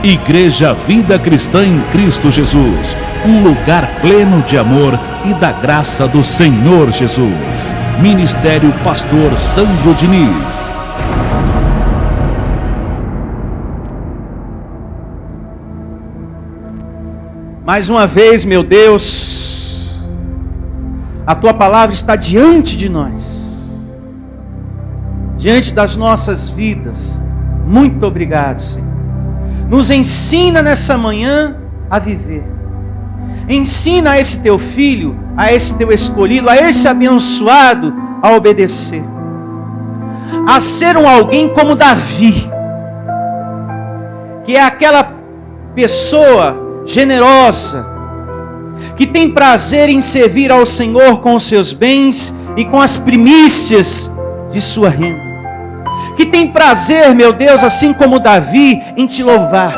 Igreja Vida Cristã em Cristo Jesus, um lugar pleno de amor e da graça do Senhor Jesus. Ministério Pastor Sandro Diniz. Mais uma vez, meu Deus, a Tua palavra está diante de nós, diante das nossas vidas. Muito obrigado, Senhor. Nos ensina nessa manhã a viver. Ensina a esse Teu filho, a esse Teu escolhido, a esse abençoado a obedecer. A ser alguém como Davi, que é aquela pessoa generosa, que tem prazer em servir ao Senhor com os seus bens e com as primícias de sua renda. Que tem prazer, meu Deus, assim como Davi, em te louvar.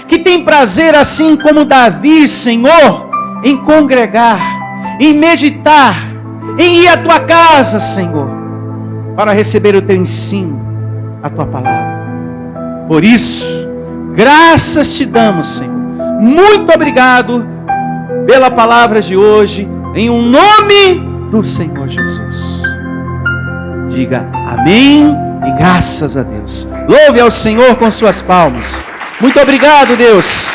Que tem prazer, assim como Davi, Senhor, em congregar, em meditar, em ir à tua casa, Senhor, para receber o teu ensino, a tua palavra. Por isso, graças te damos, Senhor. Muito obrigado pela palavra de hoje, em um nome do Senhor Jesus. Diga amém e graças a Deus. Louve ao Senhor com suas palmas. Muito obrigado, Deus,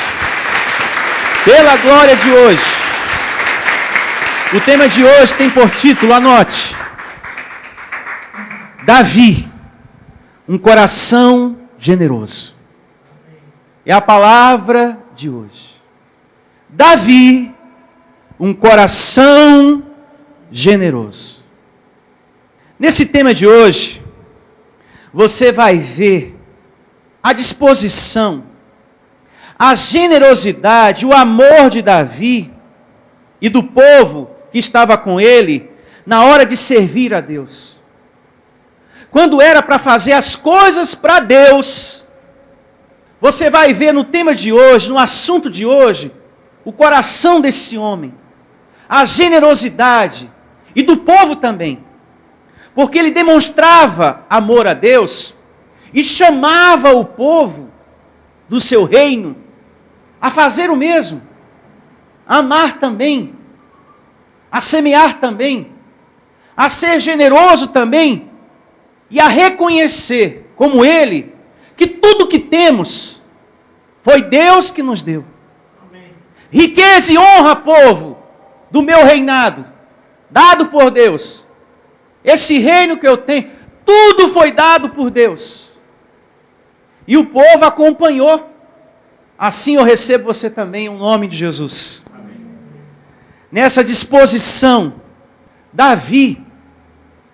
pela glória de hoje. O tema de hoje tem por título, anote: Davi, um coração generoso. É a palavra de hoje. Davi, um coração generoso. Nesse tema de hoje, você vai ver a disposição, a generosidade, o amor de Davi e do povo que estava com ele na hora de servir a Deus. Quando era para fazer as coisas para Deus, você vai ver no tema de hoje, no assunto de hoje, o coração desse homem, a generosidade e do povo também. Porque ele demonstrava amor a Deus e chamava o povo do seu reino a fazer o mesmo, a amar também, a semear também, a ser generoso também e a reconhecer, como ele, que tudo que temos foi Deus que nos deu. Amém. Riqueza e honra, povo, do meu reinado, dado por Deus. Esse reino que eu tenho, tudo foi dado por Deus. E o povo acompanhou. Assim eu recebo você também, em nome de Jesus. Amém. Nessa disposição, Davi,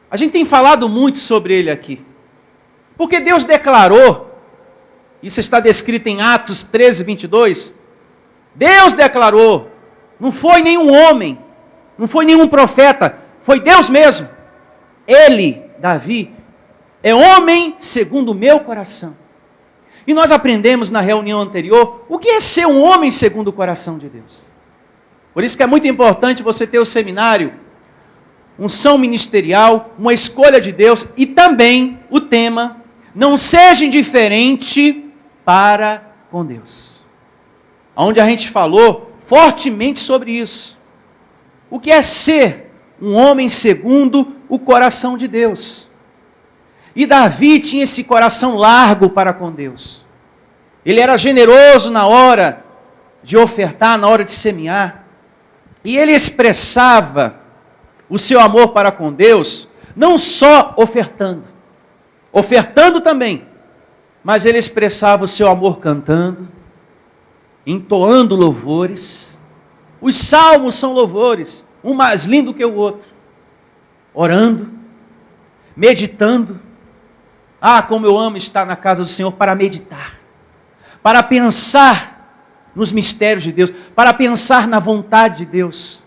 a gente tem falado muito sobre ele aqui. Porque Deus declarou, isso está descrito em Atos 13, 22. Deus declarou, não foi nenhum homem, não foi nenhum profeta, foi Deus mesmo. Ele, Davi, é homem segundo o meu coração. E nós aprendemos na reunião anterior o que é ser um homem segundo o coração de Deus. Por isso que é muito importante você ter o seminário, unção ministerial, uma escolha de Deus e também o tema, não seja indiferente para com Deus. Onde a gente falou fortemente sobre isso. O que é ser um homem segundo o coração de Deus. E Davi tinha esse coração largo para com Deus. Ele era generoso na hora de ofertar, na hora de semear. E ele expressava o seu amor para com Deus, não só ofertando também, mas ele expressava o seu amor cantando, entoando louvores. Os salmos são louvores, um mais lindo que o outro. Orando, meditando. Ah, como eu amo estar na casa do Senhor para meditar, para pensar nos mistérios de Deus, para pensar na vontade de Deus.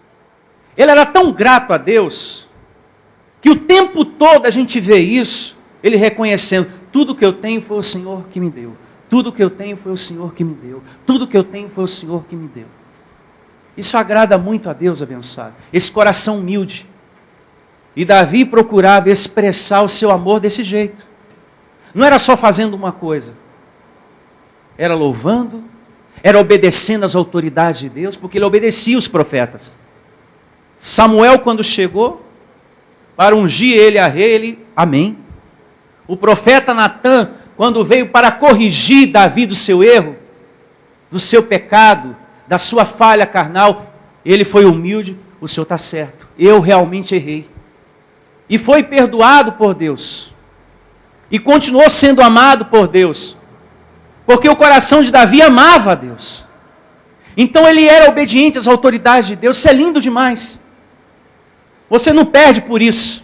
Ele era tão grato a Deus, que o tempo todo a gente vê isso, ele reconhecendo, tudo que eu tenho foi o Senhor que me deu, tudo que eu tenho foi o Senhor que me deu, tudo que eu tenho foi o Senhor que me deu. Isso agrada muito a Deus, abençoado, esse coração humilde. E Davi procurava expressar o seu amor desse jeito. Não era só fazendo uma coisa. Era louvando, era obedecendo às autoridades de Deus, porque ele obedecia os profetas. Samuel, quando chegou para ungir ele a rei, ele, amém. O profeta Natã, quando veio para corrigir Davi do seu erro, do seu pecado, da sua falha carnal, ele foi humilde, o Senhor está certo, eu realmente errei. E foi perdoado por Deus. E continuou sendo amado por Deus. Porque o coração de Davi amava a Deus. Então ele era obediente às autoridades de Deus. Isso é lindo demais. Você não perde por isso.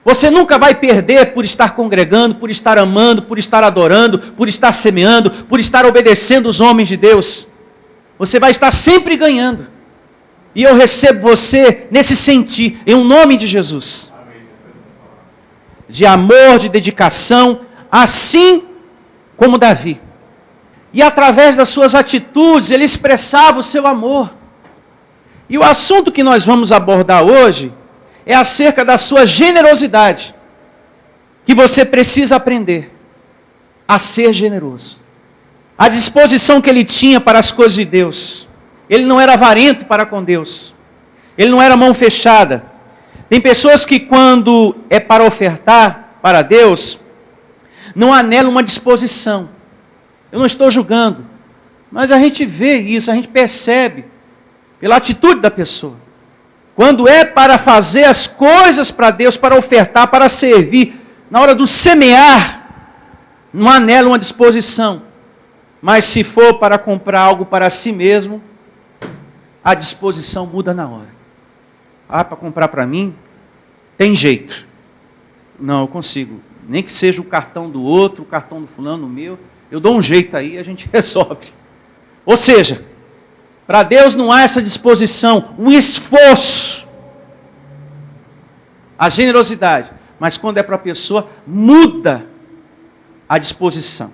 Você nunca vai perder por estar congregando, por estar amando, por estar adorando, por estar semeando, por estar obedecendo os homens de Deus. Você vai estar sempre ganhando. E eu recebo você nesse sentir, em nome de Jesus. De amor, de dedicação, assim como Davi. E através das suas atitudes, ele expressava o seu amor. E o assunto que nós vamos abordar hoje é acerca da sua generosidade. Que você precisa aprender a ser generoso. A disposição que ele tinha para as coisas de Deus. Ele não era avarento para com Deus. Ele não era mão fechada. Tem pessoas que quando é para ofertar para Deus, não anelam uma disposição. Eu não estou julgando, mas a gente vê isso, a gente percebe pela atitude da pessoa. Quando é para fazer as coisas para Deus, para ofertar, para servir, na hora do semear, não anela uma disposição. Mas se for para comprar algo para si mesmo, a disposição muda na hora. Ah, para comprar para mim, tem jeito. Não, eu consigo. Nem que seja o cartão do outro, o cartão do fulano, o meu. Eu dou um jeito aí e a gente resolve. Ou seja, para Deus não há essa disposição, um esforço. A generosidade. Mas quando é para a pessoa, muda a disposição.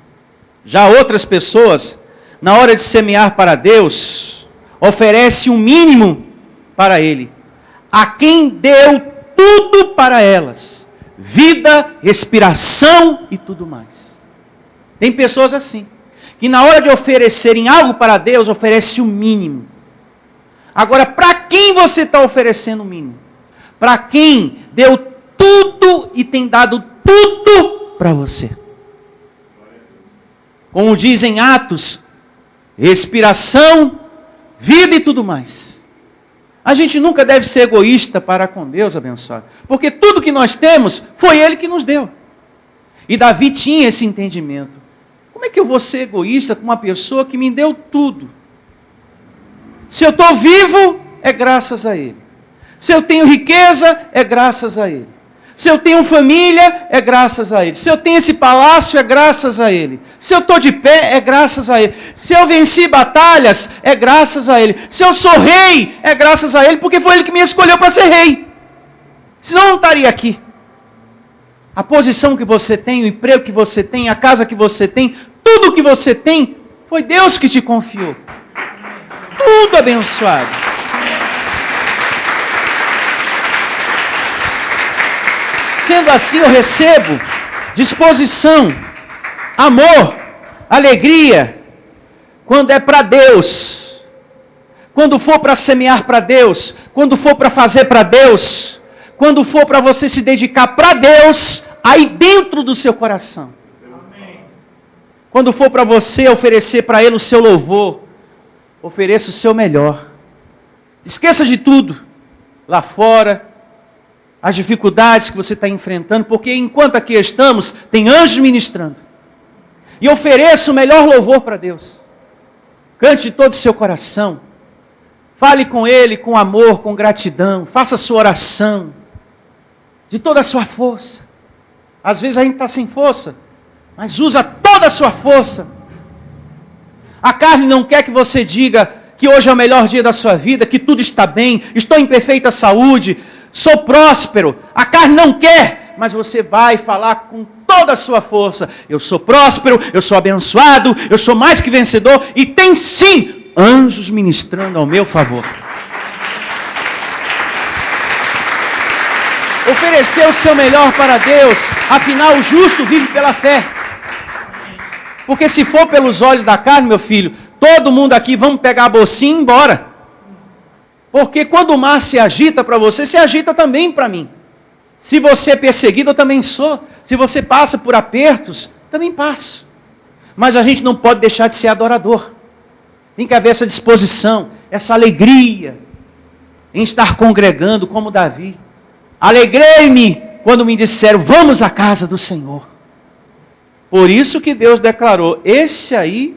Já outras pessoas, na hora de semear para Deus, oferece um mínimo para Ele. A quem deu tudo para elas. Vida, respiração e tudo mais. Tem pessoas assim, que na hora de oferecerem algo para Deus, oferece o mínimo. Agora, para quem você está oferecendo o mínimo? Para quem deu tudo e tem dado tudo para você. Como dizem Atos, respiração, vida e tudo mais. A gente nunca deve ser egoísta para com Deus, abençoado. Porque tudo que nós temos, foi Ele que nos deu. E Davi tinha esse entendimento. Como é que eu vou ser egoísta com uma pessoa que me deu tudo? Se eu estou vivo, é graças a Ele. Se eu tenho riqueza, é graças a Ele. Se eu tenho família, é graças a Ele. Se eu tenho esse palácio, é graças a Ele. Se eu estou de pé, é graças a Ele. Se eu venci batalhas, é graças a Ele. Se eu sou rei, é graças a Ele, porque foi Ele que me escolheu para ser rei. Senão eu não estaria aqui. A posição que você tem, o emprego que você tem, a casa que você tem, tudo que você tem, foi Deus que te confiou. Tudo abençoado. Sendo assim, eu recebo disposição, amor, alegria, quando é para Deus. Quando for para semear para Deus, quando for para fazer para Deus, quando for para você se dedicar para Deus, aí dentro do seu coração. Quando for para você oferecer para Ele o seu louvor, ofereça o seu melhor. Esqueça de tudo, lá fora, as dificuldades que você está enfrentando, porque enquanto aqui estamos, tem anjos ministrando. E ofereça o melhor louvor para Deus. Cante de todo o seu coração. Fale com Ele com amor, com gratidão. Faça a sua oração de toda a sua força. Às vezes a gente está sem força, mas usa toda a sua força. A carne não quer que você diga que hoje é o melhor dia da sua vida, que tudo está bem, estou em perfeita saúde, sou próspero. A carne não quer, mas você vai falar com toda a sua força. Eu sou próspero, eu sou abençoado, eu sou mais que vencedor e tem sim anjos ministrando ao meu favor. Oferecer o seu melhor para Deus, afinal o justo vive pela fé. Porque se for pelos olhos da carne, meu filho, todo mundo aqui, vamos pegar a bolsinha e ir embora. Porque quando o mar se agita para você, se agita também para mim. Se você é perseguido, eu também sou. Se você passa por apertos, também passo. Mas a gente não pode deixar de ser adorador. Tem que haver essa disposição, essa alegria em estar congregando como Davi. Alegrei-me quando me disseram, vamos à casa do Senhor. Por isso que Deus declarou, esse aí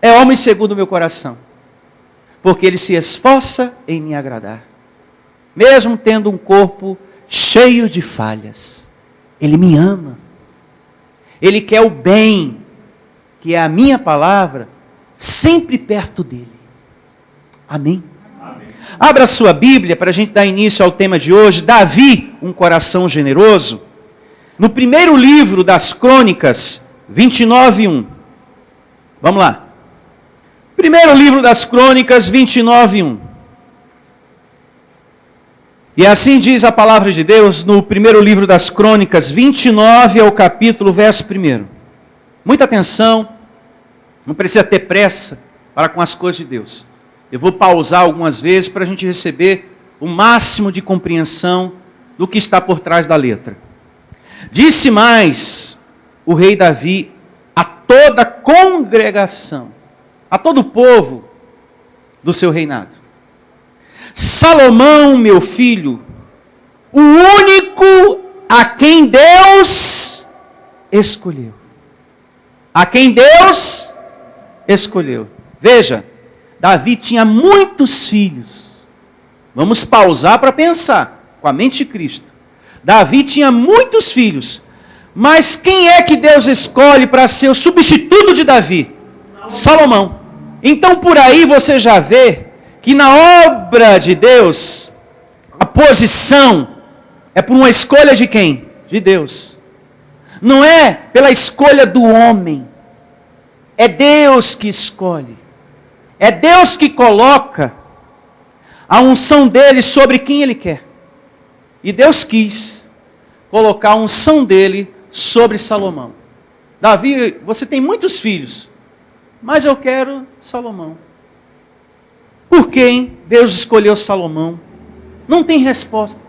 é homem segundo o meu coração. Porque ele se esforça em me agradar. Mesmo tendo um corpo cheio de falhas, ele me ama. Ele quer o bem, que é a minha palavra, sempre perto dele. Amém? Amém. Abra sua Bíblia para a gente dar início ao tema de hoje. Davi, um coração generoso. No primeiro livro das Crônicas, 29:1. Vamos lá. Primeiro livro das Crônicas, 29:1. E assim diz a palavra de Deus no primeiro livro das Crônicas, 29 ao capítulo, verso 1. Muita atenção, não precisa ter pressa para com as coisas de Deus. Eu vou pausar algumas vezes para a gente receber o máximo de compreensão do que está por trás da letra. Disse mais o rei Davi a toda a congregação, a todo o povo do seu reinado. Salomão, meu filho, o único a quem Deus escolheu. A quem Deus escolheu. Veja, Davi tinha muitos filhos. Vamos pausar para pensar, com a mente de Cristo. Davi tinha muitos filhos. Mas quem é que Deus escolhe para ser o substituto de Davi? Salomão. Então por aí você já vê que na obra de Deus, a posição é por uma escolha de quem? De Deus. Não é pela escolha do homem. É Deus que escolhe. É Deus que coloca a unção dele sobre quem ele quer. E Deus quis colocar a unção dele sobre Salomão. Davi, você tem muitos filhos, mas eu quero Salomão. Por quem Deus escolheu Salomão? Não tem resposta.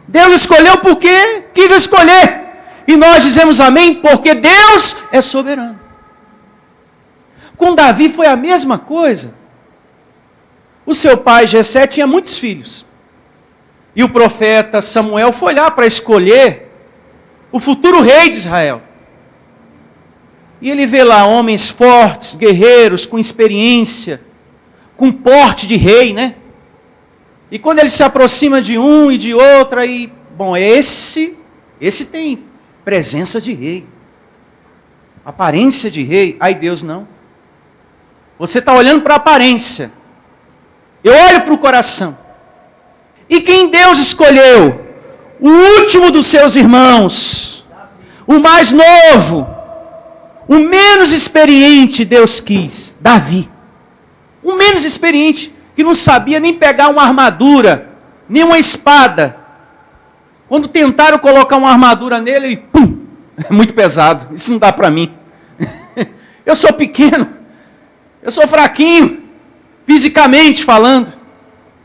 Deus escolheu porque quis escolher. E nós dizemos amém porque Deus é soberano. Com Davi foi a mesma coisa. O seu pai Jessé tinha muitos filhos. E o profeta Samuel foi lá para escolher o futuro rei de Israel. E ele vê lá homens fortes, guerreiros, com experiência, com porte de rei, né? E quando ele se aproxima de um e de outro, aí, bom, esse tem presença de rei, aparência de rei. Aí Deus não. Você está olhando para a aparência. Eu olho para o coração. E quem Deus escolheu? O último dos seus irmãos, o mais novo, o menos experiente, Deus quis, Davi. O menos experiente, que não sabia nem pegar uma armadura, nem uma espada. Quando tentaram colocar uma armadura nele, ele, pum, é muito pesado, isso não dá para mim. Eu sou pequeno, eu sou fraquinho, fisicamente falando.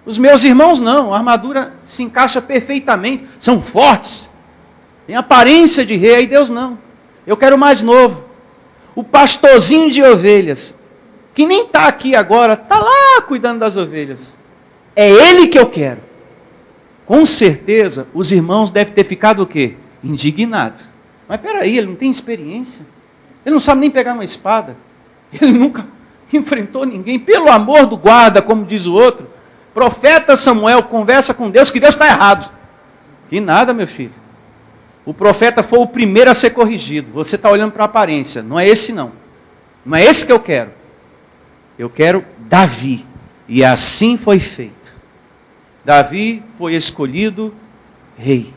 Os meus irmãos não, a armadura se encaixa perfeitamente, são fortes, tem aparência de rei, aí Deus não. Eu quero o mais novo, o pastorzinho de ovelhas, que nem está aqui agora, está lá cuidando das ovelhas. É ele que eu quero. Com certeza, os irmãos devem ter ficado o quê? Indignados. Mas peraí, ele não tem experiência. Ele não sabe nem pegar uma espada. Ele nunca enfrentou ninguém. Pelo amor do guarda, como diz o outro. Profeta Samuel conversa com Deus, que Deus está errado. Que nada, meu filho. O profeta foi o primeiro a ser corrigido. Você está olhando para a aparência. Não é esse não. Não é esse que eu quero. Eu quero Davi. E assim foi feito. Davi foi escolhido rei.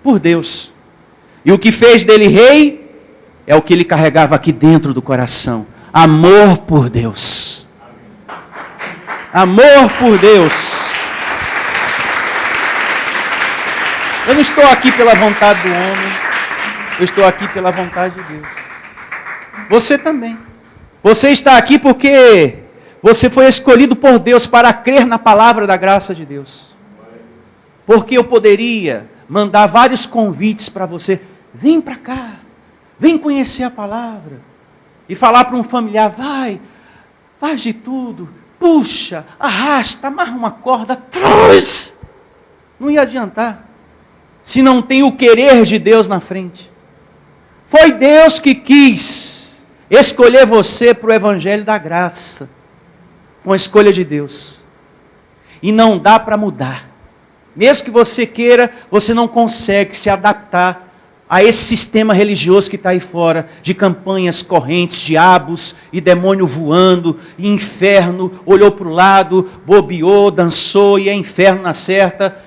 Por Deus. E o que fez dele rei é o que ele carregava aqui dentro do coração. Amor por Deus. Amor por Deus. Eu não estou aqui pela vontade do homem. Eu estou aqui pela vontade de Deus. Você também. Você está aqui porque você foi escolhido por Deus para crer na palavra da graça de Deus. Porque eu poderia mandar vários convites para você. Vem para cá, vem conhecer a palavra. E falar para um familiar, vai, faz de tudo, puxa, arrasta, amarra uma corda, traz. Não ia adiantar, se não tem o querer de Deus na frente. Foi Deus que quis escolher você para o evangelho da graça. Uma escolha de Deus. E não dá para mudar. Mesmo que você queira, você não consegue se adaptar a esse sistema religioso que está aí fora, de campanhas correntes, diabos e demônio voando, e inferno, olhou para o lado, bobeou, dançou, e é inferno na certa,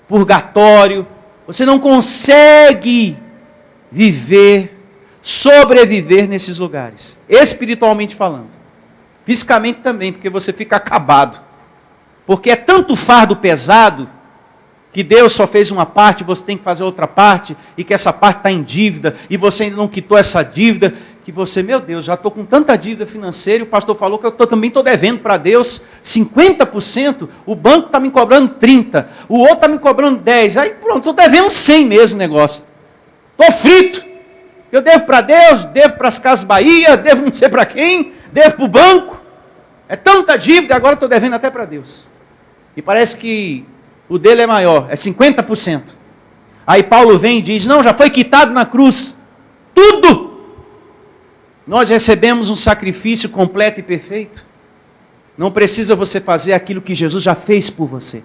purgatório. Você não consegue viver, sobreviver nesses lugares, espiritualmente falando. Fisicamente também, porque você fica acabado. Porque é tanto fardo pesado, que Deus só fez uma parte, você tem que fazer outra parte, e que essa parte está em dívida, e você ainda não quitou essa dívida, que você, meu Deus, já estou com tanta dívida financeira, e o pastor falou que eu também estou devendo para Deus 50%, o banco está me cobrando 30%, o outro está me cobrando 10%, aí pronto, estou devendo 100 mesmo o negócio. Estou frito. Eu devo para Deus, devo para as Casas Bahia, devo não sei para quem, devo para o banco. É tanta dívida, agora estou devendo até para Deus. E parece que o dele é maior, é 50%. Aí Paulo vem e diz, não, já foi quitado na cruz. Tudo! Nós recebemos um sacrifício completo e perfeito. Não precisa você fazer aquilo que Jesus já fez por você.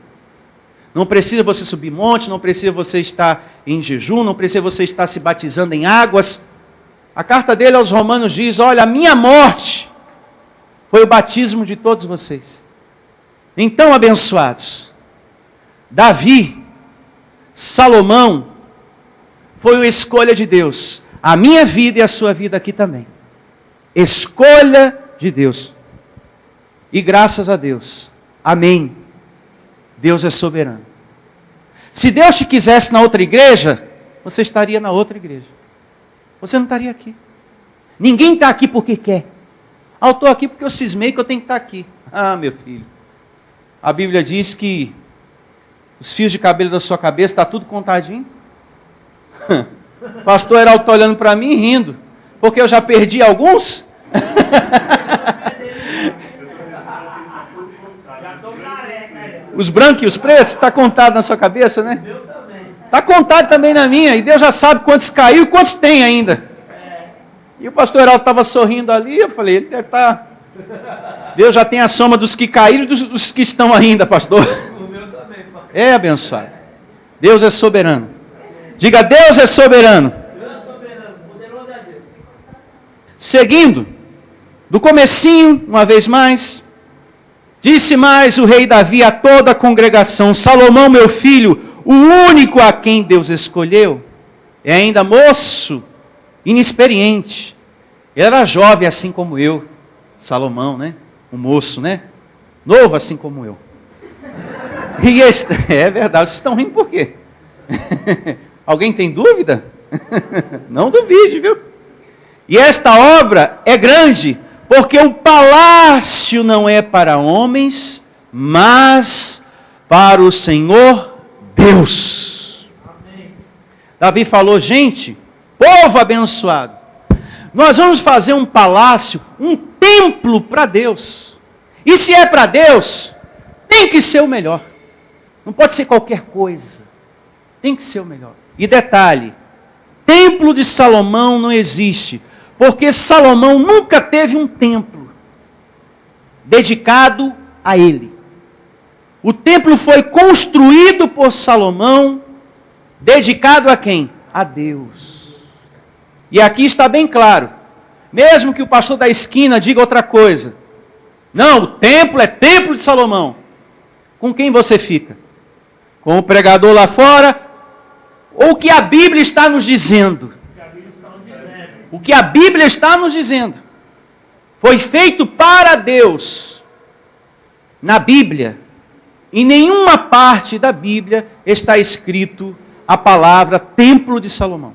Não precisa você subir monte, não precisa você estar em jejum, não precisa você estar se batizando em águas. A carta dele aos Romanos diz, olha, a minha morte foi o batismo de todos vocês. Então, abençoados, Davi, Salomão, foi uma escolha de Deus. A minha vida e a sua vida aqui também. Escolha de Deus. E graças a Deus. Amém. Deus é soberano. Se Deus te quisesse na outra igreja, você estaria na outra igreja. Você não estaria aqui. Ninguém está aqui porque quer. Ah, eu estou aqui porque eu cismei que eu tenho que estar aqui. Ah, meu filho. A Bíblia diz que os fios de cabelo da sua cabeça está tudo contadinho. O pastor Heraldo está olhando para mim rindo. Porque eu já perdi alguns. Os brancos e os pretos, está contado na sua cabeça, né? Está contado também na minha. E Deus já sabe quantos caiu e quantos tem ainda. E o pastor Heraldo estava sorrindo ali. Eu falei, ele deve estar... Deus já tem a soma dos que caíram e dos que estão ainda, pastor. É abençoado. Deus é soberano. Diga, Deus é soberano. Seguindo, do comecinho, uma vez mais, disse mais o rei Davi a toda a congregação, Salomão, meu filho, o único a quem Deus escolheu, é ainda moço, inexperiente. Ele era jovem assim como eu, Salomão, né? Um moço, né? Novo assim como eu. E é verdade, vocês estão rindo por quê? Alguém tem dúvida? Não duvide, viu? E esta obra é grande, porque o palácio não é para homens, mas para o Senhor Deus. Amém. Davi falou, gente, povo abençoado, nós vamos fazer um palácio, um templo para Deus. E se é para Deus, tem que ser o melhor. Não pode ser qualquer coisa. Tem que ser o melhor. E detalhe, templo de Salomão não existe, porque Salomão nunca teve um templo dedicado a ele. O templo foi construído por Salomão, dedicado a quem? A Deus. E aqui está bem claro, mesmo que o pastor da esquina diga outra coisa, não, o templo é templo de Salomão. Com quem você fica? Com o pregador lá fora? Ou o que a Bíblia está nos dizendo? O que a Bíblia está nos dizendo. Foi feito para Deus. Na Bíblia, em nenhuma parte da Bíblia está escrito a palavra templo de Salomão.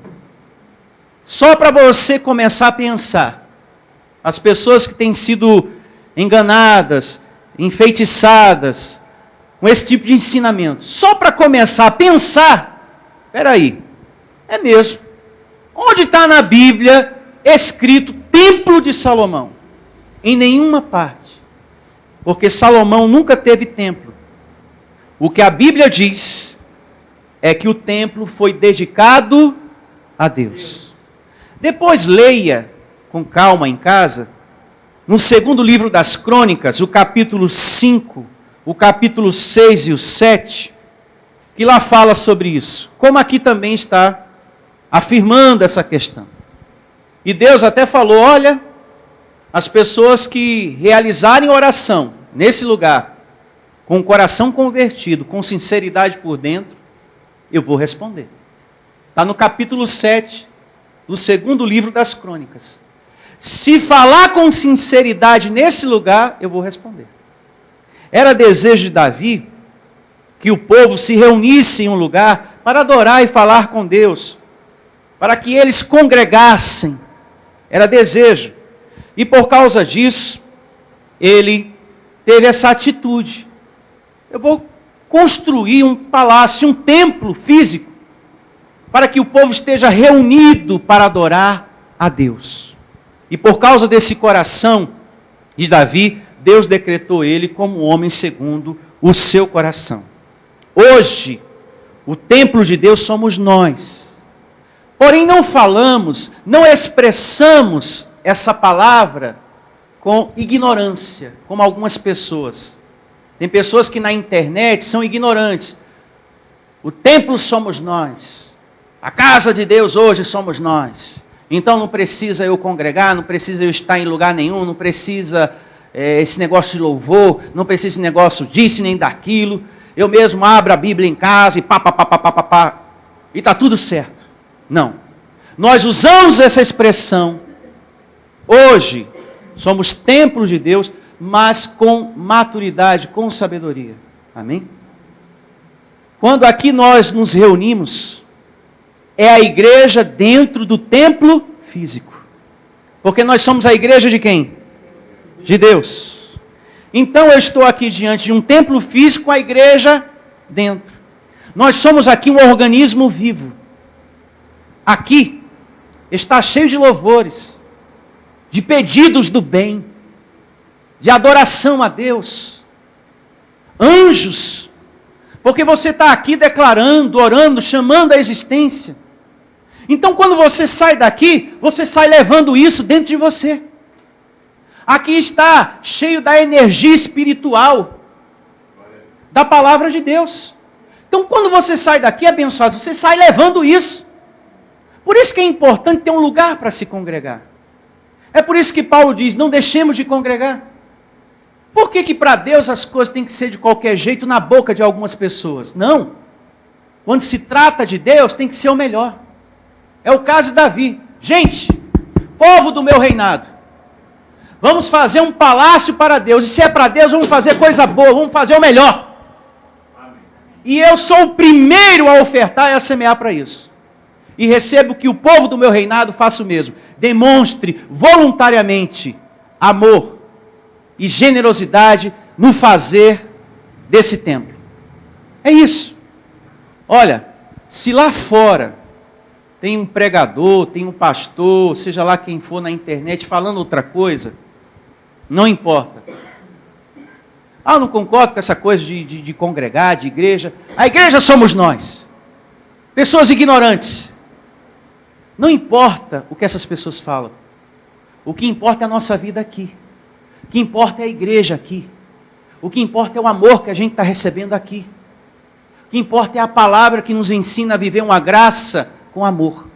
Só para você começar a pensar. As pessoas que têm sido enganadas, enfeitiçadas, com esse tipo de ensinamento, só para começar a pensar, espera aí, é mesmo, onde está na Bíblia escrito Templo de Salomão? Em nenhuma parte, porque Salomão nunca teve templo. O que a Bíblia diz é que o templo foi dedicado a Deus. Depois leia com calma em casa, no segundo livro das Crônicas, o capítulo 5, o capítulo 6 e o 7, que lá fala sobre isso. Como aqui também está afirmando essa questão. E Deus até falou, olha, as pessoas que realizarem oração nesse lugar, com o coração convertido, com sinceridade por dentro, eu vou responder. Está no capítulo 7, do segundo livro das Crônicas. Se falar com sinceridade nesse lugar, eu vou responder. Era desejo de Davi que o povo se reunisse em um lugar para adorar e falar com Deus, para que eles congregassem. Era desejo. E por causa disso, ele teve essa atitude. Eu vou construir um palácio, um templo físico, para que o povo esteja reunido para adorar a Deus. E por causa desse coração de Davi, Deus decretou ele como homem segundo o seu coração. Hoje, o templo de Deus somos nós. Porém, não falamos, não expressamos essa palavra com ignorância, como algumas pessoas. Tem pessoas que na internet são ignorantes. O templo somos nós. A casa de Deus hoje somos nós. Então não precisa eu congregar, não precisa eu estar em lugar nenhum, não precisa esse negócio de louvor, não precisa esse negócio disso nem daquilo. Eu mesmo abro a Bíblia em casa e pá. E está tudo certo. Não. Nós usamos essa expressão. Hoje, somos templos de Deus, mas com maturidade, com sabedoria. Amém? Quando aqui nós nos reunimos, é a igreja dentro do templo físico. Porque nós somos a igreja de quem? De Deus. Então eu estou aqui diante de um templo físico com a igreja dentro. Nós somos aqui um organismo vivo. Aqui está cheio de louvores, de pedidos do bem, de adoração a Deus, anjos, porque você está aqui declarando, orando, chamando a existência. Então quando você sai daqui, você sai levando isso dentro de você. Aqui está cheio da energia espiritual, da palavra de Deus. Então quando você sai daqui abençoado, você sai levando isso. Por isso que é importante ter um lugar para se congregar. É por isso que Paulo diz, não deixemos de congregar. Por que para Deus as coisas têm que ser de qualquer jeito na boca de algumas pessoas? Não. Quando se trata de Deus, tem que ser o melhor. É o caso de Davi. Gente, povo do meu reinado, vamos fazer um palácio para Deus. E se é para Deus, vamos fazer coisa boa, vamos fazer o melhor. E eu sou o primeiro a ofertar e a semear para isso. E recebo que o povo do meu reinado faça o mesmo. Demonstre voluntariamente amor e generosidade no fazer desse templo. É isso. Olha, se lá fora tem um pregador, tem um pastor, seja lá quem for na internet falando outra coisa, não importa. Ah, eu não concordo com essa coisa de congregar, de igreja. A igreja somos nós. Pessoas ignorantes. Não importa o que essas pessoas falam. O que importa é a nossa vida aqui. O que importa é a igreja aqui. O que importa é o amor que a gente está recebendo aqui. O que importa é a palavra que nos ensina a viver uma graça com amor.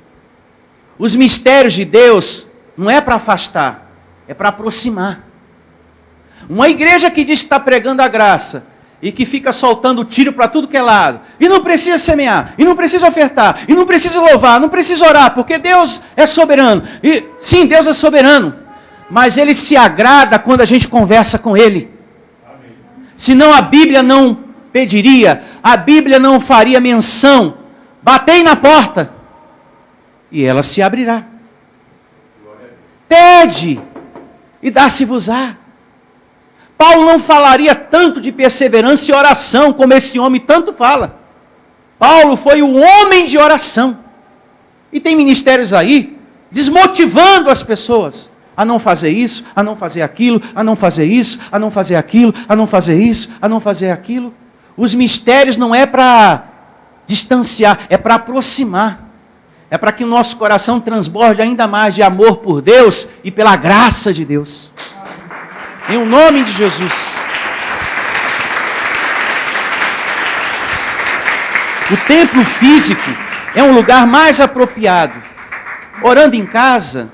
Os mistérios de Deus não é para afastar, é para aproximar. Uma igreja que diz que está pregando a graça e que fica soltando tiro para tudo que é lado, e não precisa semear, e não precisa ofertar, e não precisa louvar, não precisa orar, porque Deus é soberano. E sim, Deus é soberano, mas Ele se agrada quando a gente conversa com Ele. Amém. Senão a Bíblia não pediria, a Bíblia não faria menção, batei na porta, e ela se abrirá. Pede, e dar-se-vos-á. Paulo não falaria tanto de perseverança e oração como esse homem tanto fala. Paulo foi o homem de oração. E tem ministérios aí desmotivando as pessoas a não fazer isso, a não fazer aquilo, a não fazer isso, a não fazer aquilo, a não fazer isso, a não fazer aquilo. Os mistérios não é para distanciar, é para aproximar. É para que o nosso coração transborde ainda mais de amor por Deus e pela graça de Deus. Em o nome de Jesus. O templo físico é um lugar mais apropriado. Orando em casa,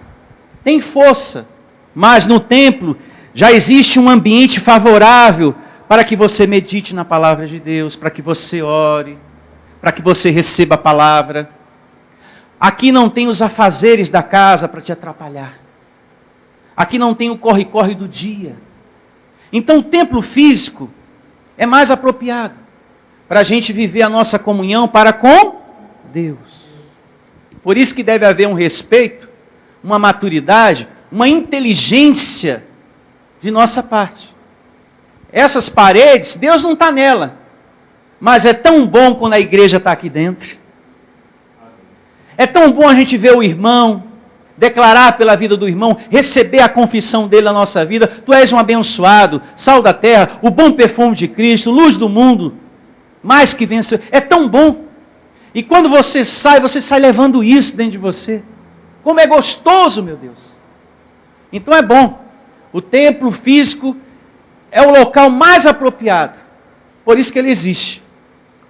tem força. Mas no templo já existe um ambiente favorável para que você medite na palavra de Deus, para que você ore, para que você receba a palavra. Aqui não tem os afazeres da casa para te atrapalhar. Aqui não tem o corre-corre do dia. Então o templo físico é mais apropriado para a gente viver a nossa comunhão para com Deus. Por isso que deve haver um respeito, uma maturidade, uma inteligência de nossa parte. Essas paredes, Deus não está nela. Mas é tão bom quando a igreja está aqui dentro. É tão bom a gente ver o irmão, declarar pela vida do irmão, receber a confissão dele na nossa vida. Tu és um abençoado, sal da terra, o bom perfume de Cristo, luz do mundo, mais que vencedor. É tão bom. E quando você sai levando isso dentro de você. Como é gostoso, meu Deus. Então é bom. O templo físico é o local mais apropriado. Por isso que ele existe.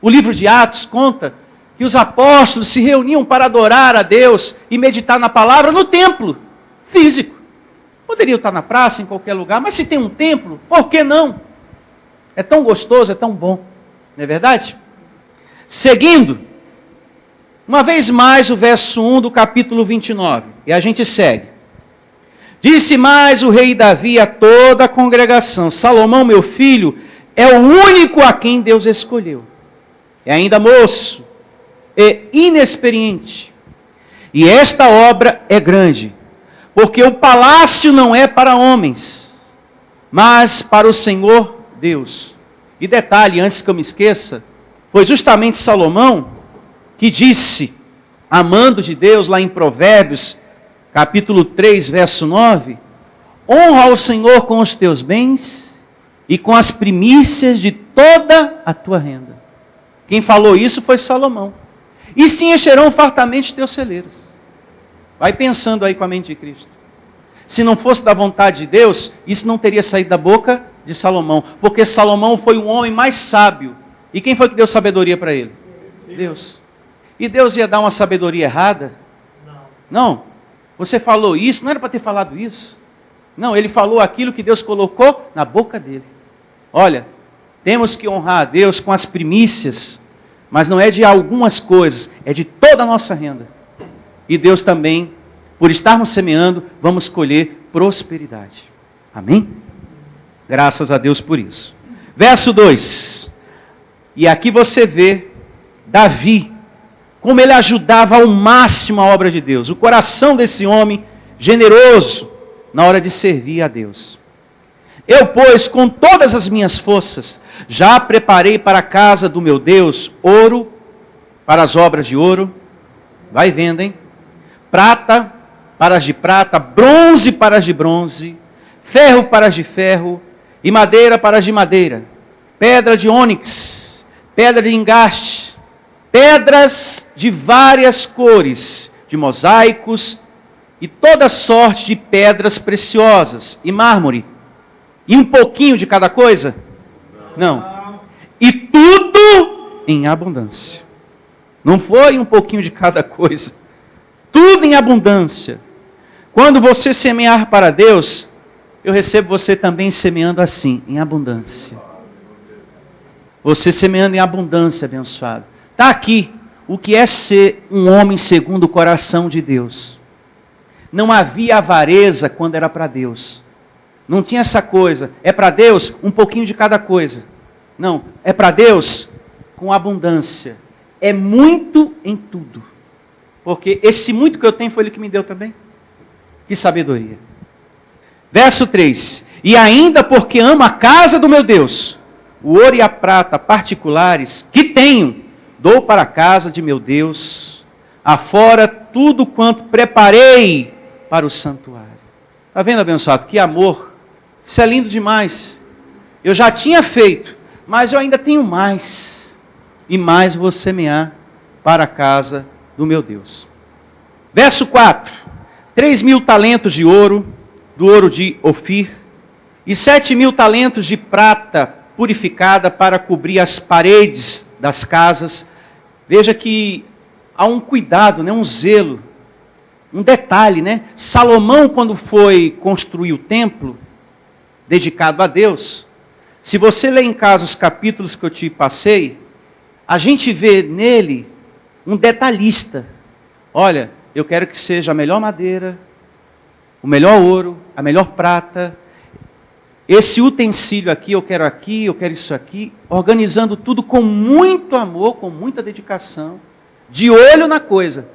O livro de Atos conta que os apóstolos se reuniam para adorar a Deus e meditar na palavra no templo físico. Poderiam estar na praça, em qualquer lugar, mas se tem um templo, por que não? É tão gostoso, é tão bom. Não é verdade? Seguindo, uma vez mais o verso 1 do capítulo 29. E a gente segue. Disse mais o rei Davi a toda a congregação: Salomão, meu filho, é o único a quem Deus escolheu. É ainda moço e inexperiente. E esta obra é grande, porque o palácio não é para homens, mas para o Senhor Deus. E detalhe, antes que eu me esqueça, foi justamente Salomão que disse, amando de Deus, lá em Provérbios, capítulo 3, verso 9, honra ao Senhor com os teus bens e com as primícias de toda a tua renda. Quem falou isso foi Salomão. E se encherão fartamente teus celeiros. Vai pensando aí com a mente de Cristo. Se não fosse da vontade de Deus, isso não teria saído da boca de Salomão. Porque Salomão foi o homem mais sábio. E quem foi que deu sabedoria para ele? Deus. E Deus ia dar uma sabedoria errada? Não. Você falou isso, não era para ter falado isso. Não, ele falou aquilo que Deus colocou na boca dele. Olha, temos que honrar a Deus com as primícias, mas não é de algumas coisas, é de toda a nossa renda. E Deus também, por estarmos semeando, vamos colher prosperidade. Amém? Graças a Deus por isso. Verso 2. E aqui você vê Davi, como ele ajudava ao máximo a obra de Deus. O coração desse homem generoso na hora de servir a Deus. Eu, pois, com todas as minhas forças, já preparei para a casa do meu Deus ouro para as obras de ouro. Vai vendo, hein? Prata para as de prata, bronze para as de bronze, ferro para as de ferro e madeira para as de madeira, pedra de ônix, pedra de engaste, pedras de várias cores, de mosaicos e toda sorte de pedras preciosas e mármore. E um pouquinho de cada coisa? Não. E tudo em abundância. Não foi um pouquinho de cada coisa. Tudo em abundância. Quando você semear para Deus, eu recebo você também semeando assim, em abundância. Você semeando em abundância, abençoado. Está aqui o que é ser um homem segundo o coração de Deus. Não havia avareza quando era para Deus. Não tinha essa coisa, é para Deus um pouquinho de cada coisa. Não, é para Deus com abundância. É muito em tudo. Porque esse muito que eu tenho foi Ele que me deu também. Que sabedoria. Verso 3. E ainda porque amo a casa do meu Deus, o ouro e a prata particulares que tenho, dou para a casa de meu Deus, afora tudo quanto preparei para o santuário. Está vendo, abençoado? Que amor. Isso é lindo demais. Eu já tinha feito, mas eu ainda tenho mais. E mais vou semear para a casa do meu Deus. Verso 4. 3.000 talentos de ouro, do ouro de Ofir, e 7.000 talentos de prata purificada para cobrir as paredes das casas. Veja que há um cuidado, né? Um zelo, um detalhe, né? Salomão, quando foi construir o templo, dedicado a Deus, se você ler em casa os capítulos que eu te passei, a gente vê nele um detalhista. Olha, eu quero que seja a melhor madeira, o melhor ouro, a melhor prata, esse utensílio aqui, eu quero isso aqui, organizando tudo com muito amor, com muita dedicação, de olho na coisa,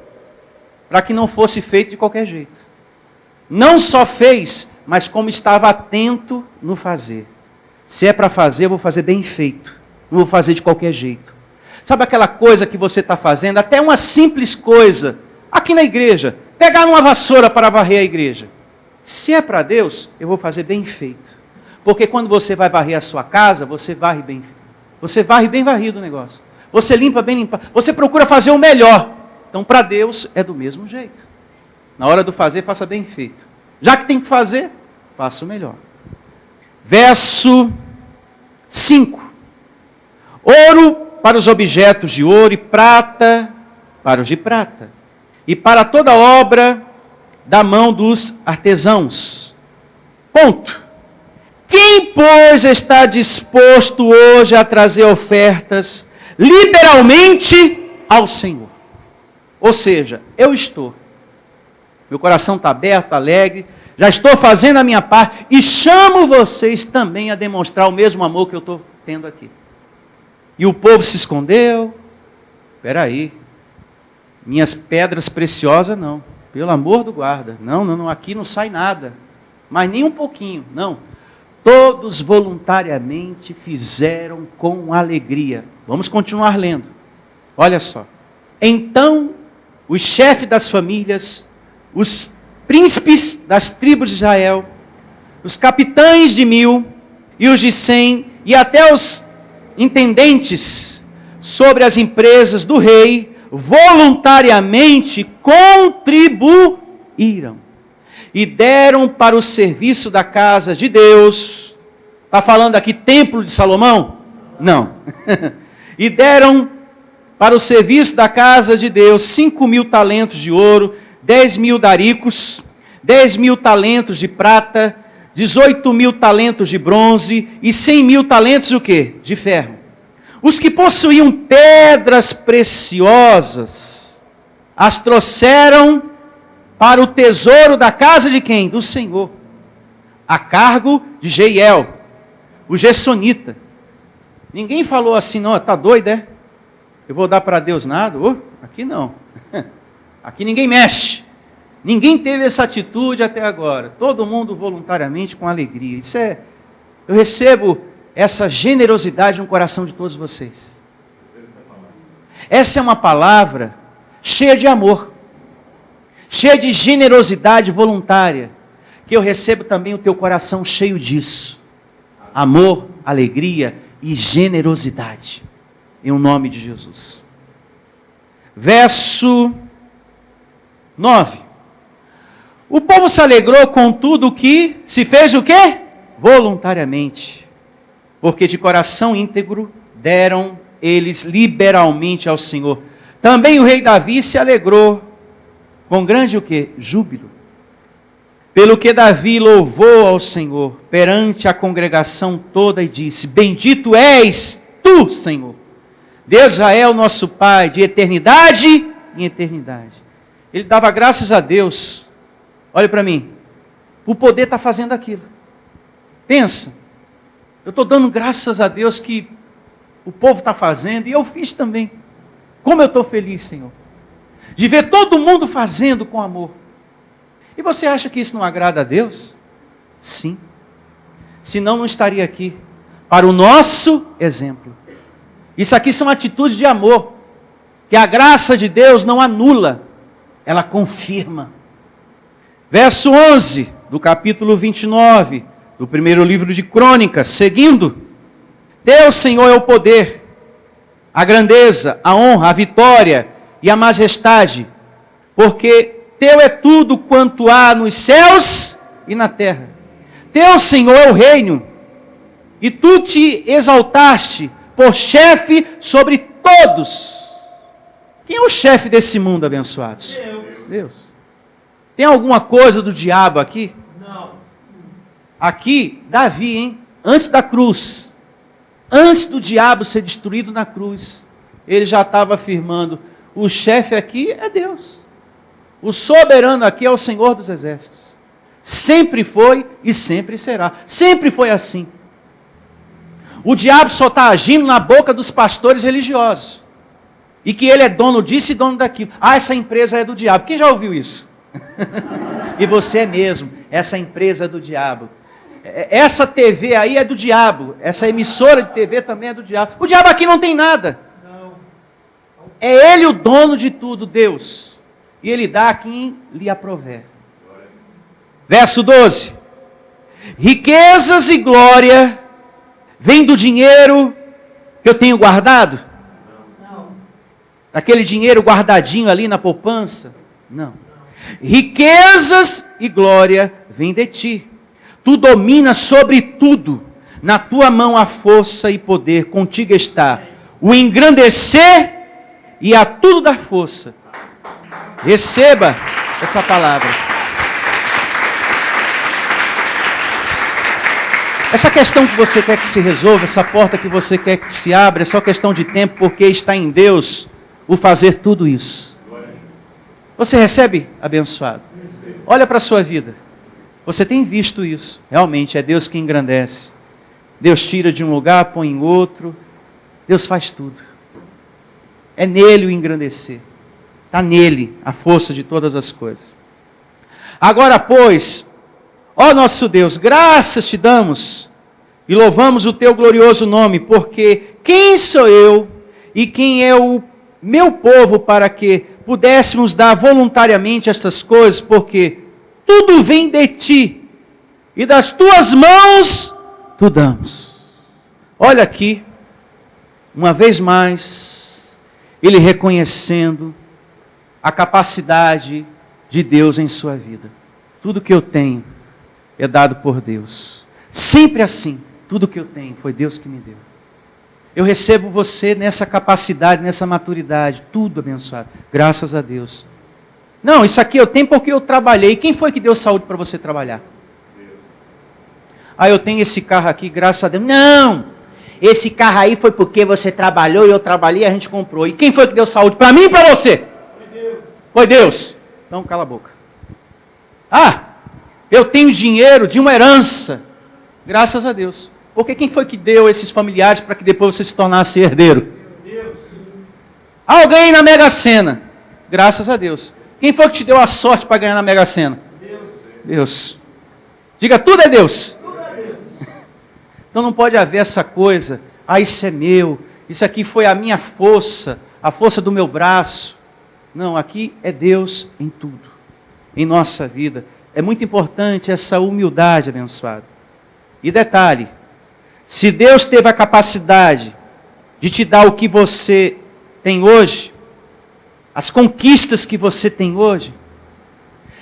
para que não fosse feito de qualquer jeito. Não só fez, mas como estava atento no fazer. Se é para fazer, eu vou fazer bem feito, não vou fazer de qualquer jeito. Sabe aquela coisa que você está fazendo, até uma simples coisa, aqui na igreja, pegar uma vassoura para varrer a igreja. Se é para Deus, eu vou fazer bem feito. Porque quando você vai varrer a sua casa, você varre bem feito. Você varre bem varrido o negócio. Você limpa bem limpa. Você procura fazer o melhor. Então, para Deus, é do mesmo jeito. Na hora do fazer, faça bem feito. Já que tem que fazer, faça o melhor. Verso 5. Ouro para os objetos de ouro e prata para os de prata. E para toda obra da mão dos artesãos. Ponto. Quem, pois, está disposto hoje a trazer ofertas liberalmente ao Senhor? Ou seja, eu estou. Meu coração está aberto, alegre, já estou fazendo a minha parte e chamo vocês também a demonstrar o mesmo amor que eu estou tendo aqui. E o povo se escondeu. Espera aí, minhas pedras preciosas não, pelo amor do guarda, não, aqui não sai nada, mas nem um pouquinho, não. Todos voluntariamente fizeram com alegria. Vamos continuar lendo. Olha só. Então, os chefes das famílias, os príncipes das tribos de Israel, os capitães de 1000 e os de 100, e até os intendentes sobre as empresas do rei, voluntariamente contribuíram. E deram para o serviço da casa de Deus. Está falando aqui templo de Salomão? Não. E deram para o serviço da casa de Deus 5.000 talentos de ouro, 10.000 daricos, 10.000 talentos de prata, 18.000 talentos de bronze e 100.000 talentos o quê? De ferro. Os que possuíam pedras preciosas, as trouxeram para o tesouro da casa de quem? Do Senhor. A cargo de Jeiel, o Gessonita. Ninguém falou assim, não, está doido, é? Eu vou dar para Deus nada? Aqui não. Aqui ninguém mexe. Ninguém teve essa atitude até agora. Todo mundo voluntariamente, com alegria. Eu recebo essa generosidade no coração de todos vocês. Essa é uma palavra cheia de amor. Cheia de generosidade voluntária, que eu recebo também o teu coração cheio disso. Amor, alegria e generosidade. Em o nome de Jesus. Verso 9. O povo se alegrou com tudo que se fez o quê? Voluntariamente. Porque de coração íntegro deram eles liberalmente ao Senhor. Também o rei Davi se alegrou com grande o quê? Júbilo. Pelo que Davi louvou ao Senhor perante a congregação toda e disse: Bendito és tu, Senhor, Deus Israel, nosso Pai, de eternidade em eternidade. Ele dava graças a Deus, olha para mim, por poder estar fazendo aquilo. Pensa, eu estou dando graças a Deus que o povo está fazendo e eu fiz também. Como eu estou feliz, Senhor, de ver todo mundo fazendo com amor. E você acha que isso não agrada a Deus? Sim. Senão não estaria aqui. Para o nosso exemplo. Isso aqui são atitudes de amor. Que a graça de Deus não anula. Ela confirma. Verso 11 do capítulo 29 do primeiro livro de Crônicas, seguindo. Teu, Senhor, é o poder, a grandeza, a honra, a vitória e a majestade, porque teu é tudo quanto há nos céus e na terra. Teu, Senhor, é o reino, e tu te exaltaste por chefe sobre todos. Quem é o chefe desse mundo, abençoados? Deus. Tem alguma coisa do diabo aqui? Não. Aqui, Davi, hein? Antes da cruz, antes do diabo ser destruído na cruz, ele já estava afirmando, o chefe aqui é Deus. O soberano aqui é o Senhor dos Exércitos. Sempre foi e sempre será. Sempre foi assim. O diabo só está agindo na boca dos pastores religiosos. E que ele é dono disso e dono daquilo. Ah, essa empresa é do diabo. Quem já ouviu isso? E você é mesmo. Essa empresa é do diabo. Essa TV aí é do diabo. Essa emissora de TV também é do diabo. O diabo aqui não tem nada. É ele o dono de tudo, Deus. E ele dá a quem lhe aprouver. Verso 12. Riquezas e glória vem do dinheiro que eu tenho guardado? Não. Daquele dinheiro guardadinho ali na poupança? Não. Riquezas e glória vem de ti. Tu dominas sobre tudo. Na tua mão há força e poder. Contigo está o engrandecer e a tudo dar força. Receba essa palavra. Essa questão que você quer que se resolva, essa porta que você quer que se abra, é só questão de tempo, porque está em Deus o fazer tudo isso. Você recebe, abençoado? Olha para a sua vida. Você tem visto isso. Realmente é Deus que engrandece. Deus tira de um lugar, põe em outro. Deus faz tudo. É nele o engrandecer. Está nele a força de todas as coisas. Agora, pois, ó nosso Deus, graças te damos e louvamos o teu glorioso nome, porque quem sou eu e quem é o meu povo para que pudéssemos dar voluntariamente estas coisas, porque tudo vem de ti e das tuas mãos tu damos. Olha aqui, uma vez mais, ele reconhecendo a capacidade de Deus em sua vida. Tudo que eu tenho é dado por Deus. Sempre assim. Tudo que eu tenho foi Deus que me deu. Eu recebo você nessa capacidade, nessa maturidade. Tudo abençoado. Graças a Deus. Não, isso aqui eu tenho porque eu trabalhei. Quem foi que deu saúde para você trabalhar? Deus. Ah, eu tenho esse carro aqui, graças a Deus. Não! Esse carro aí foi porque você trabalhou e eu trabalhei e a gente comprou. E quem foi que deu saúde para mim e para você? Foi Deus. Foi Deus. Então cala a boca. Ah! Eu tenho dinheiro de uma herança. Graças a Deus. Porque quem foi que deu esses familiares para que depois você se tornasse herdeiro? Deus. Ah, eu ganhei na Mega Sena. Graças a Deus. Quem foi que te deu a sorte para ganhar na Mega Sena? Deus. Deus. Diga, tudo é Deus. Tudo é Deus. Então não pode haver essa coisa. Ah, isso é meu. Isso aqui foi a minha força. A força do meu braço. Não, aqui é Deus em tudo. Em nossa vida. É muito importante essa humildade, abençoado. E detalhe, se Deus teve a capacidade de te dar o que você tem hoje, as conquistas que você tem hoje,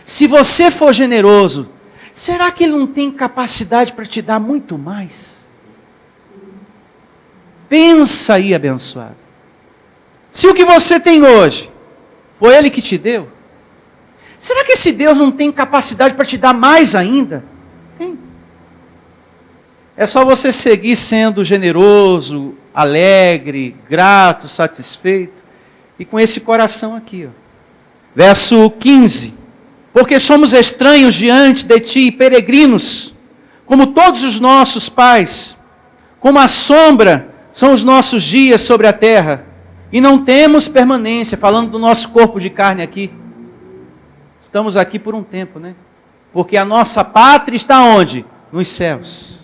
se você for generoso, será que Ele não tem capacidade para te dar muito mais? Pensa aí, abençoado. Se o que você tem hoje foi Ele que te deu, será que esse Deus não tem capacidade para te dar mais ainda? Tem. É só você seguir sendo generoso, alegre, grato, satisfeito. E com esse coração aqui. Ó. Verso 15. Porque somos estranhos diante de ti, peregrinos, como todos os nossos pais. Como a sombra são os nossos dias sobre a terra. E não temos permanência, falando do nosso corpo de carne aqui. Estamos aqui por um tempo, né? Porque a nossa pátria está onde? nos céus.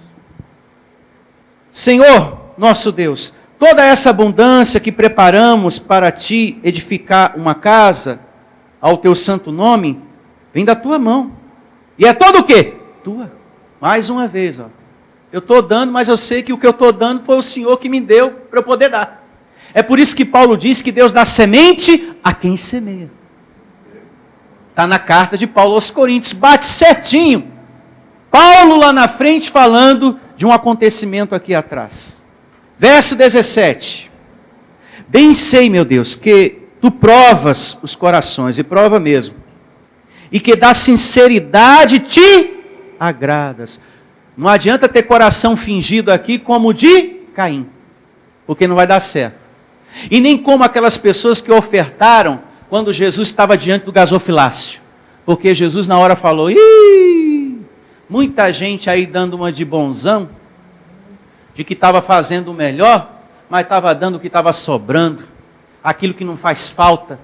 Senhor, nosso Deus, toda essa abundância que preparamos para Ti edificar uma casa ao Teu santo nome, vem da Tua mão. E é todo o quê? Tua. Mais uma vez, ó. Eu estou dando, mas eu sei que o que eu estou dando foi o Senhor que me deu para eu poder dar. É por isso que Paulo diz que Deus dá semente a quem semeia. Está na carta de Paulo aos Coríntios, bate certinho. Paulo lá na frente falando de um acontecimento aqui atrás. Verso 17. Bem sei, meu Deus, que Tu provas os corações, e prova mesmo, e que da sinceridade Te agradas. Não adianta ter coração fingido aqui como o de Caim, porque não vai dar certo. E nem como aquelas pessoas que ofertaram quando Jesus estava diante do gasofilácio. Porque Jesus na hora falou, muita gente aí dando uma de bonzão, de que estava fazendo o melhor, mas estava dando o que estava sobrando, aquilo que não faz falta.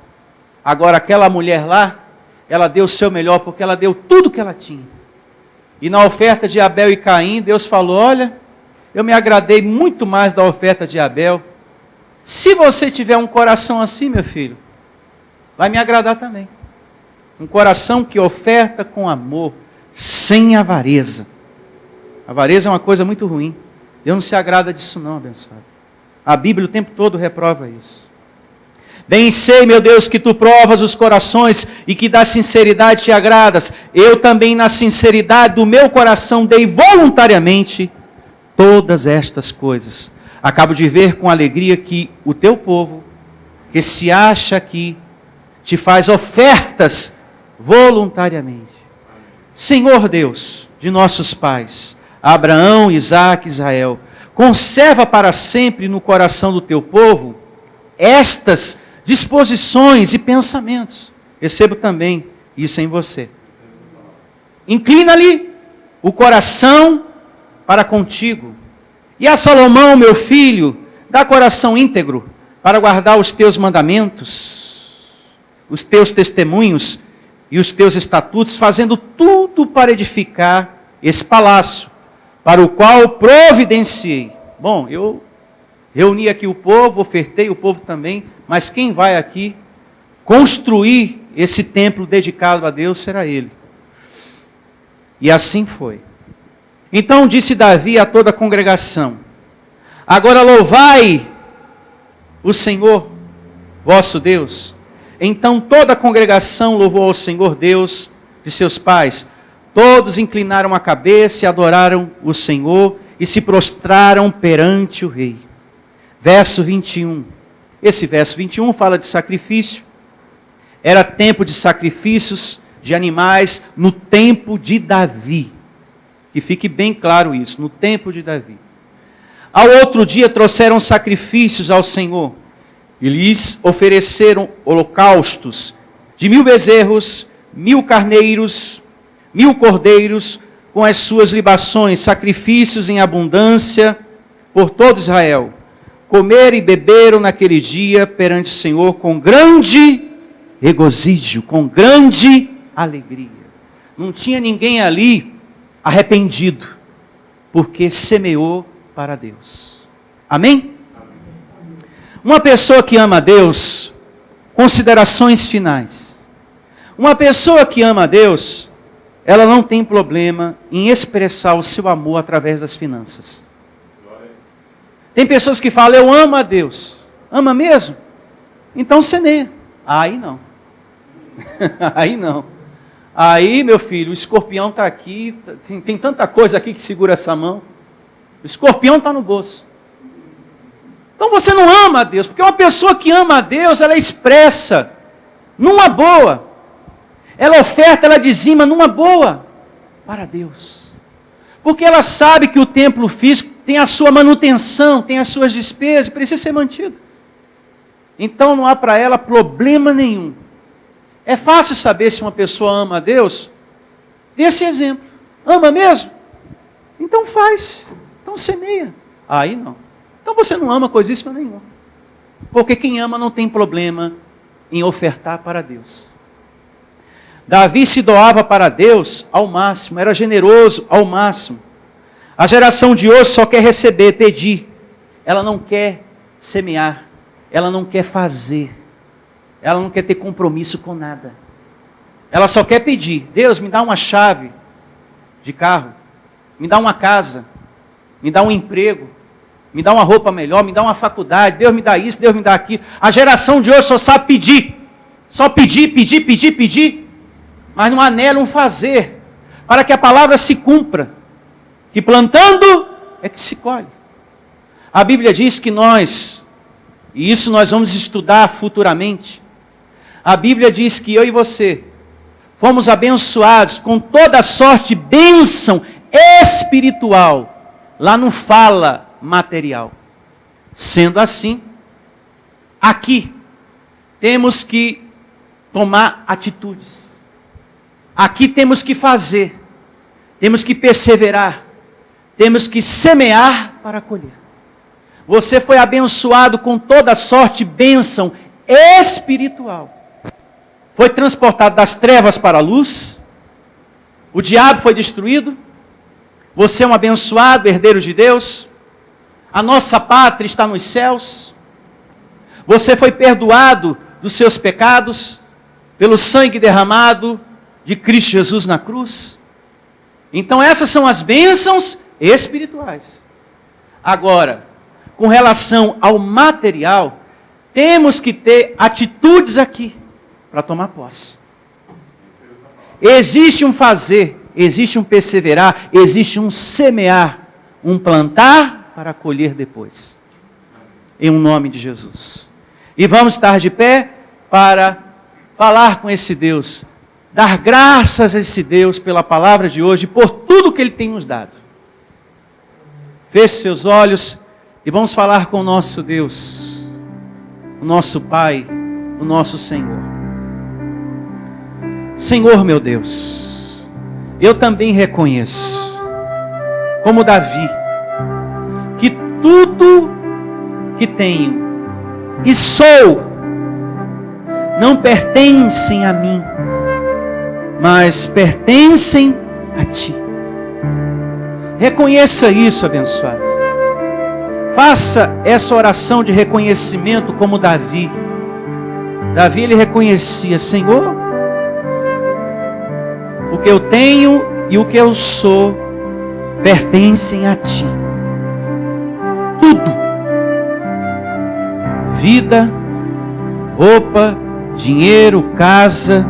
Agora aquela mulher lá, ela deu o seu melhor, porque ela deu tudo que ela tinha. E na oferta de Abel e Caim, Deus falou, olha, eu me agradei muito mais da oferta de Abel. Se você tiver um coração assim, meu filho, vai me agradar também. Um coração que oferta com amor, sem avareza. Avareza é uma coisa muito ruim. Deus não se agrada disso não, abençoado. A Bíblia o tempo todo reprova isso. Bem sei, meu Deus, que Tu provas os corações e que da sinceridade Te agradas. Eu também, na sinceridade do meu coração, dei voluntariamente todas estas coisas. Acabo de ver com alegria que o Teu povo, que se acha aqui, Te faz ofertas voluntariamente. Senhor Deus, de nossos pais, Abraão, Isaque e Israel, conserva para sempre no coração do Teu povo estas disposições e pensamentos. Recebo também isso em você. Inclina-lhe o coração para contigo. E a Salomão, meu filho, dá coração íntegro para guardar os teus mandamentos, os teus testemunhos e os teus estatutos, fazendo tudo para edificar esse palácio, para o qual providenciei. Bom, eu reuni aqui o povo, ofertei o povo também, mas quem vai aqui construir esse templo dedicado a Deus será Ele. E assim foi. Então disse Davi a toda a congregação, agora louvai o Senhor, vosso Deus. Então toda a congregação louvou ao Senhor Deus de seus pais. Todos inclinaram a cabeça e adoraram o Senhor e se prostraram perante o rei. Verso 21. Esse verso 21 fala de sacrifício. Era tempo de sacrifícios de animais no tempo de Davi. Que fique bem claro isso, no tempo de Davi. Ao outro dia trouxeram sacrifícios ao Senhor. E lhes ofereceram holocaustos de 1000 bezerros, 1000 carneiros, 1000 cordeiros, com as suas libações, sacrifícios em abundância por todo Israel. Comeram e beberam naquele dia perante o Senhor com grande regozijo, com grande alegria. Não tinha ninguém ali arrependido, porque semeou para Deus. Amém? Uma pessoa que ama a Deus, considerações finais. Uma pessoa que ama a Deus, ela não tem problema em expressar o seu amor através das finanças. Tem pessoas que falam, eu amo a Deus. Ama mesmo? Então semeia. Aí não. Aí não. Aí, meu filho, o escorpião está aqui, tem tanta coisa aqui que segura essa mão. O escorpião está no bolso. Então você não ama a Deus, porque uma pessoa que ama a Deus, ela expressa numa boa. Ela oferta, ela dizima numa boa para Deus. Porque ela sabe que o templo físico tem a sua manutenção, tem as suas despesas, precisa ser mantido. Então não há para ela problema nenhum. É fácil saber se uma pessoa ama a Deus? Dê esse exemplo. Ama mesmo? Então faz. Então semeia. Aí não. Então você não ama coisíssima nenhuma. Porque quem ama não tem problema em ofertar para Deus. Davi se doava para Deus ao máximo, era generoso ao máximo. A geração de hoje só quer receber, pedir. Ela não quer semear. Ela não quer fazer. Ela não quer ter compromisso com nada. Ela só quer pedir. Deus, me dá uma chave de carro. Me dá uma casa. Me dá um emprego. Me dá uma roupa melhor. Me dá uma faculdade. Deus me dá isso, Deus me dá aquilo. A geração de hoje só sabe pedir. Só pedir, pedir, pedir, pedir. Mas não anela um fazer. Para que a palavra se cumpra. Que plantando é que se colhe. A Bíblia diz que nós, e isso nós vamos estudar futuramente, a Bíblia diz que eu e você fomos abençoados com toda sorte de bênção espiritual. Lá não fala material. Sendo assim, aqui temos que tomar atitudes. Aqui temos que fazer. Temos que perseverar. Temos que semear para colher. Você foi abençoado com toda sorte de bênção espiritual. Foi transportado das trevas para a luz. O diabo foi destruído. Você é um abençoado, herdeiro de Deus. A nossa pátria está nos céus. Você foi perdoado dos seus pecados pelo sangue derramado de Cristo Jesus na cruz. Então essas são as bênçãos espirituais. Agora, com relação ao material, temos que ter atitudes aqui para tomar posse. Existe um fazer, existe um perseverar, existe um semear, um plantar para colher depois. Em um nome de Jesus. E vamos estar de pé para falar com esse Deus, dar graças a esse Deus pela palavra de hoje, por tudo que Ele tem nos dado. Feche seus olhos e vamos falar com o nosso Deus, o nosso Pai, o nosso Senhor. Senhor meu Deus, eu também reconheço, como Davi, que tudo que tenho e sou não pertencem a mim, mas pertencem a Ti. Reconheça isso, abençoado. Faça essa oração de reconhecimento como Davi. Davi, ele reconhecia: Senhor, o que eu tenho e o que eu sou pertencem a Ti. Tudo. Vida, roupa, dinheiro, casa,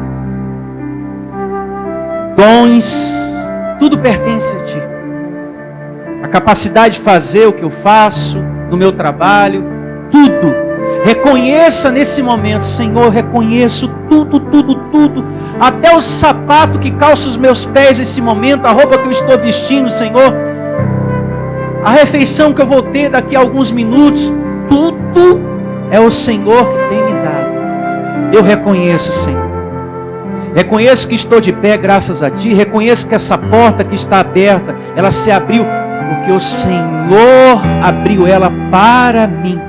dons, tudo pertence a Ti. A capacidade de fazer o que eu faço, no meu trabalho, tudo. Reconheça nesse momento: Senhor, reconheço tudo, tudo, tudo. Até o sapato que calça os meus pés nesse momento, a roupa que eu estou vestindo, Senhor. A refeição que eu vou ter daqui a alguns minutos, tudo é o Senhor que tem me dado. Eu reconheço, Senhor. Reconheço que estou de pé graças a Ti. Reconheço que essa porta que está aberta, ela se abriu porque o Senhor abriu ela para mim.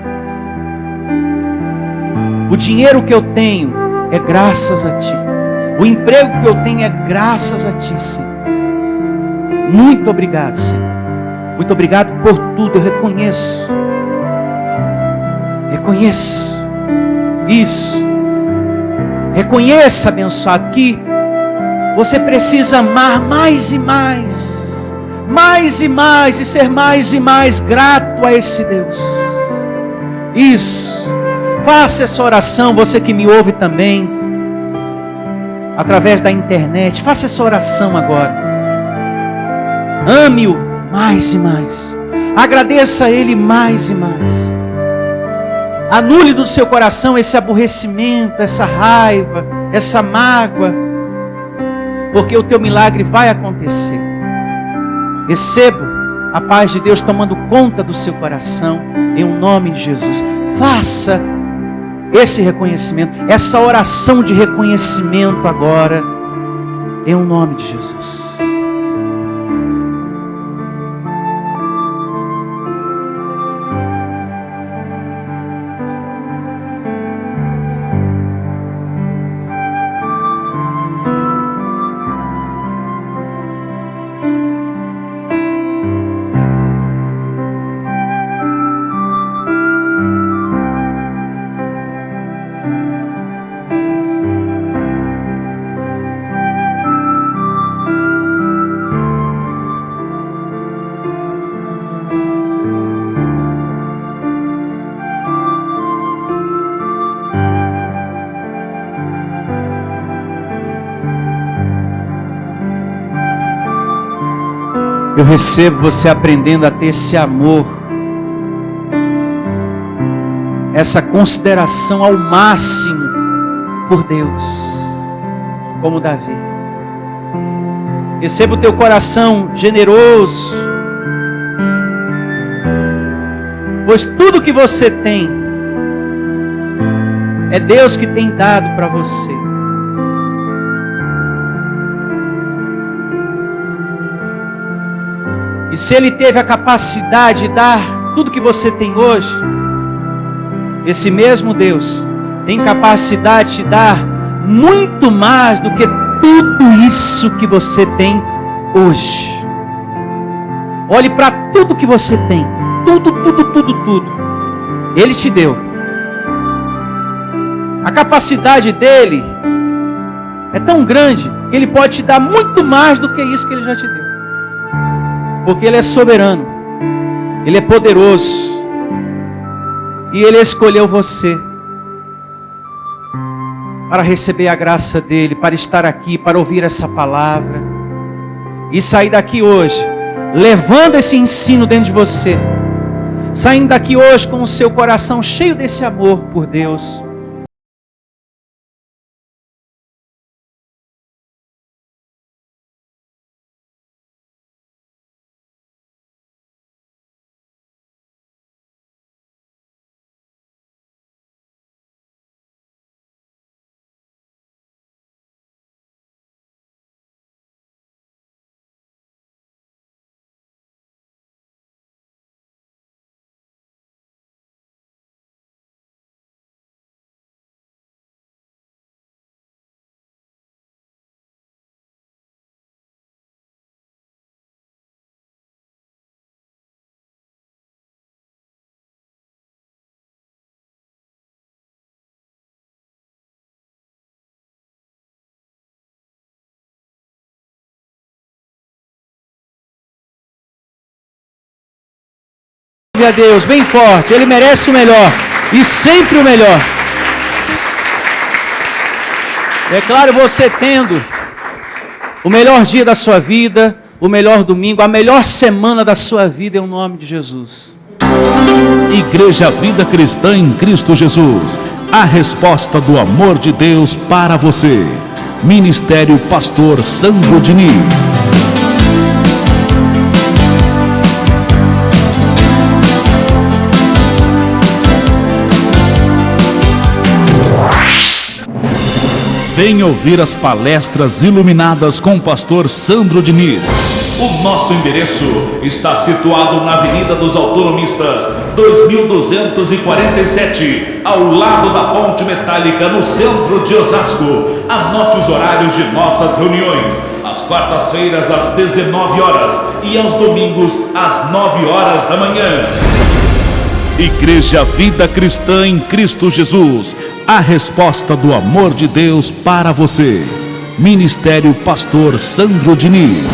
O dinheiro que eu tenho é graças a Ti. O emprego que eu tenho é graças a Ti, Senhor. Muito obrigado, Senhor. Muito obrigado por tudo. Eu reconheço. Reconheço. Isso. Reconheça, abençoado, que você precisa amar mais e mais. Mais e mais, e ser mais e mais grato a esse Deus. Isso. Faça essa oração, você que me ouve também, através da internet. Faça essa oração agora. Ame-o mais e mais. Agradeça a Ele mais e mais. Anule do seu coração esse aborrecimento, essa raiva, essa mágoa, porque o teu milagre vai acontecer. Receba a paz de Deus tomando conta do seu coração, em um nome de Jesus. Faça esse reconhecimento, essa oração de reconhecimento agora, em um nome de Jesus. Eu recebo você aprendendo a ter esse amor, essa consideração ao máximo por Deus, como Davi. Receba o teu coração generoso, pois tudo que você tem é Deus que tem dado para você. E se Ele teve a capacidade de dar tudo que você tem hoje, esse mesmo Deus tem capacidade de dar muito mais do que tudo isso que você tem hoje. Olhe para tudo que você tem. Tudo. Ele te deu. A capacidade dele é tão grande que Ele pode te dar muito mais do que isso que Ele já te deu. Porque Ele é soberano. Ele é poderoso. E Ele escolheu você para receber a graça dEle, para estar aqui, para ouvir essa palavra e sair daqui hoje levando esse ensino dentro de você, saindo daqui hoje com o seu coração cheio desse amor por Deus. A Deus, bem forte, Ele merece o melhor e sempre o melhor. É claro, você tendo o melhor dia da sua vida, o melhor domingo, a melhor semana da sua vida, em nome de Jesus. Igreja Vida Cristã em Cristo Jesus, a resposta do amor de Deus para você. Ministério Pastor Sandro Diniz. Venha ouvir as palestras iluminadas com o pastor Sandro Diniz. O nosso endereço está situado na Avenida dos Autonomistas, 2247, ao lado da Ponte Metálica, no centro de Osasco. Anote os horários de nossas reuniões: às quartas-feiras às 19 horas e aos domingos às 9 horas da manhã. Igreja Vida Cristã em Cristo Jesus, a resposta do amor de Deus para você. Ministério Pastor Sandro Diniz.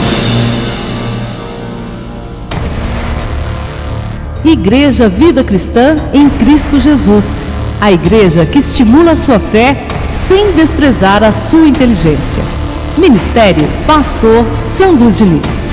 Igreja Vida Cristã em Cristo Jesus, a igreja que estimula a sua fé sem desprezar a sua inteligência. Ministério Pastor Sandro Diniz.